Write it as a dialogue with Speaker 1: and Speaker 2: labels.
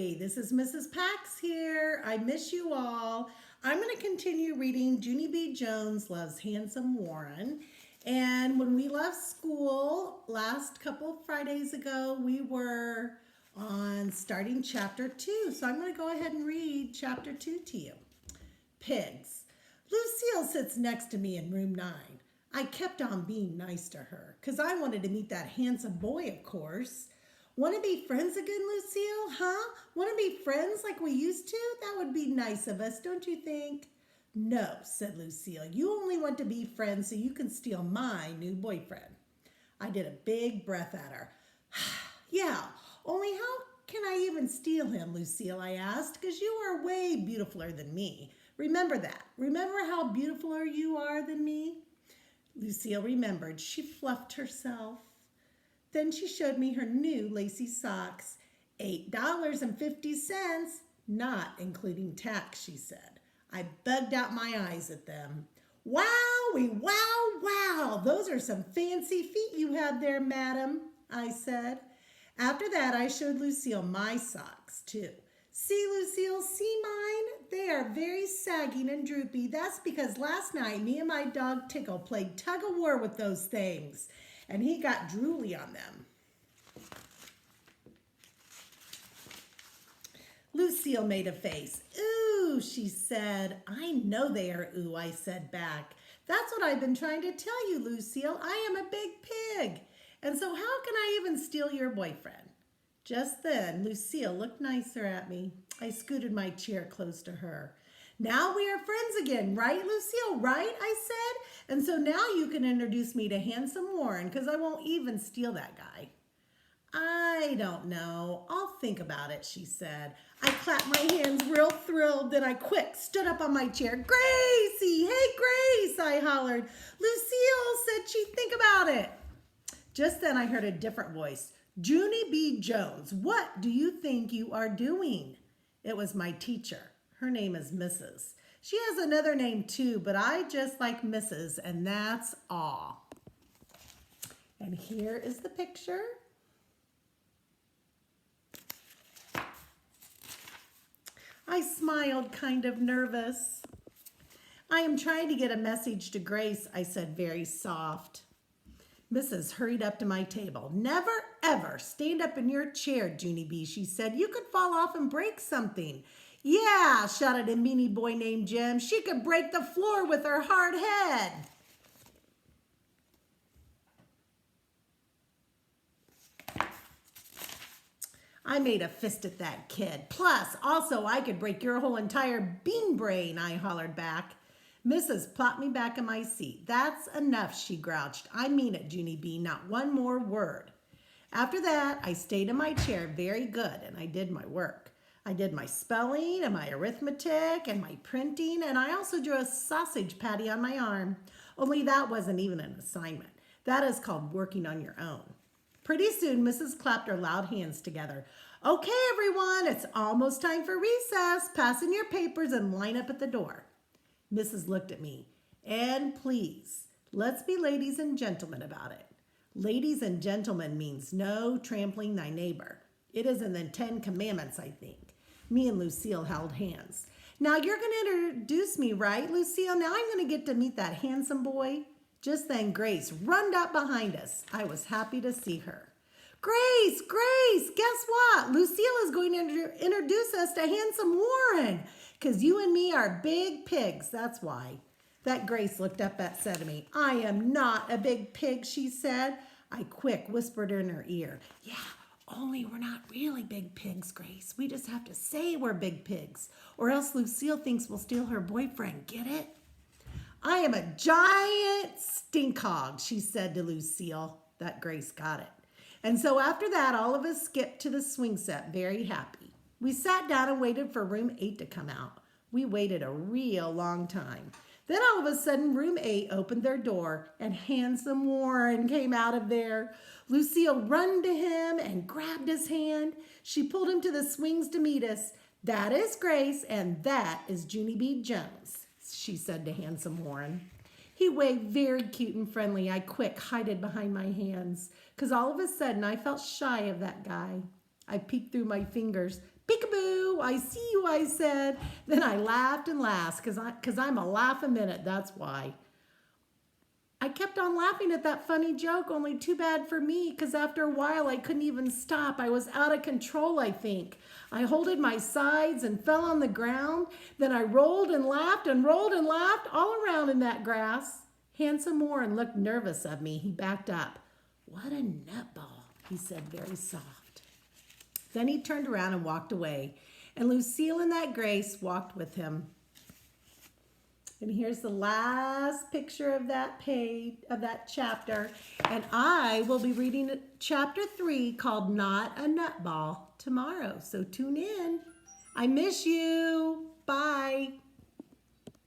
Speaker 1: Hey, this is Mrs. Pax here. I miss you all. I'm going to continue reading Junie B. Jones Loves Handsome Warren. And when we left school last couple of Fridays ago, we were on starting chapter 2. So I'm going to go ahead and read chapter 2 to you. Pigs. Lucille sits next to me in room 9. I kept on being nice to her because I wanted to meet that handsome boy, of course. Want to be friends again, Lucille? Huh? Want to be friends like we used to? That would be nice of us, don't you think? No, said Lucille. You only want to be friends so you can steal my new boyfriend. I did a big breath at her. Yeah, only how can I even steal him, Lucille, I asked, because you are way beautifuler than me. Remember that. Remember how beautifuler you are than me? Lucille remembered. She fluffed herself. Then she showed me her new lacy socks. $8.50, not including tax, she said. I bugged out my eyes at them. Wowie, wow, wow, those are some fancy feet you have there, madam, I said. After that, I showed Lucille my socks, too. See, Lucille, see mine? They are very sagging and droopy. That's because last night, me and my dog Tickle played tug-of-war with those things. And he got drooly on them. Lucille made a face. Ooh, she said. I know they are ooh, I said back. That's what I've been trying to tell you, Lucille. I am a big pig. And so how can I even steal your boyfriend? Just then, Lucille looked nicer at me. I scooted my chair close to her. Now we are friends again, right, Lucille? Right, I said. And so now you can introduce me to Handsome Warren because I won't even steal that guy. I don't know. I'll think about it, she said. I clapped my hands real thrilled. Then I quick stood up on my chair. Gracie, hey, Grace, I hollered. Lucille said she'd think about it. Just then I heard a different voice. Junie B. Jones, what do you think you are doing? It was my teacher. Her name is Mrs. She has another name too, but I just like Mrs., and that's all. And here is the picture. I smiled, kind of nervous. I am trying to get a message to Grace, I said very soft. Mrs. hurried up to my table. Never, ever stand up in your chair, Junie B, she said. You could fall off and break something. Yeah, shouted a meanie boy named Jim. She could break the floor with her hard head. I made a fist at that kid. Plus, also, I could break your whole entire bean brain, I hollered back. Mrs. plopped me back in my seat. That's enough, she grouched. I mean it, Junie B, not one more word. After that, I stayed in my chair very good, and I did my work. I did my spelling and my arithmetic and my printing, and I also drew a sausage patty on my arm. Only that wasn't even an assignment. That is called working on your own. Pretty soon, Mrs. clapped her loud hands together. Okay, everyone, it's almost time for recess. Pass in your papers and line up at the door. Mrs. looked at me. And please, let's be ladies and gentlemen about it. Ladies and gentlemen means no trampling thy neighbor. It is in the 10 Commandments, I think. Me and Lucille held hands. Now you're going to introduce me, right, Lucille? Now I'm going to get to meet that handsome boy. Just then Grace runned up behind us. I was happy to see her. Grace, Grace, guess what? Lucille is going to introduce us to Handsome Warren. Because you and me are big pigs, that's why. That Grace looked up and said to me, I am not a big pig, she said. I quick whispered in her ear, yeah, only we're not really big pigs, Grace. We just have to say we're big pigs. Or else Lucille thinks we'll steal her boyfriend, get it? I am a giant stink hog, she said to Lucille. That Grace got it. And so after that, all of us skipped to the swing set, very happy. We sat down and waited for room 8 to come out. We waited a real long time. Then all of a sudden, room 8 opened their door and Handsome Warren came out of there. Lucille ran to him and grabbed his hand. She pulled him to the swings to meet us. That is Grace and that is Junie B. Jones, she said to Handsome Warren. He waved very cute and friendly. I quick hid behind my hands because all of a sudden I felt shy of that guy. I peeked through my fingers. Peekaboo! you, I said. Then I laughed and laughed because I'm a laugh a minute, that's why. I kept on laughing at that funny joke, only too bad for me, because after a while I couldn't even stop. I was out of control, I think. I holded my sides and fell on the ground. Then I rolled and laughed all around in that grass. Handsome Warren looked nervous of me. He backed up. What a nutball, he said very soft. Then he turned around and walked away, and Lucille and that Grace walked with him. And here's the last picture of that page, of that chapter. And I will be reading chapter 3 called Not a Nutball tomorrow. So tune in. I miss you. Bye.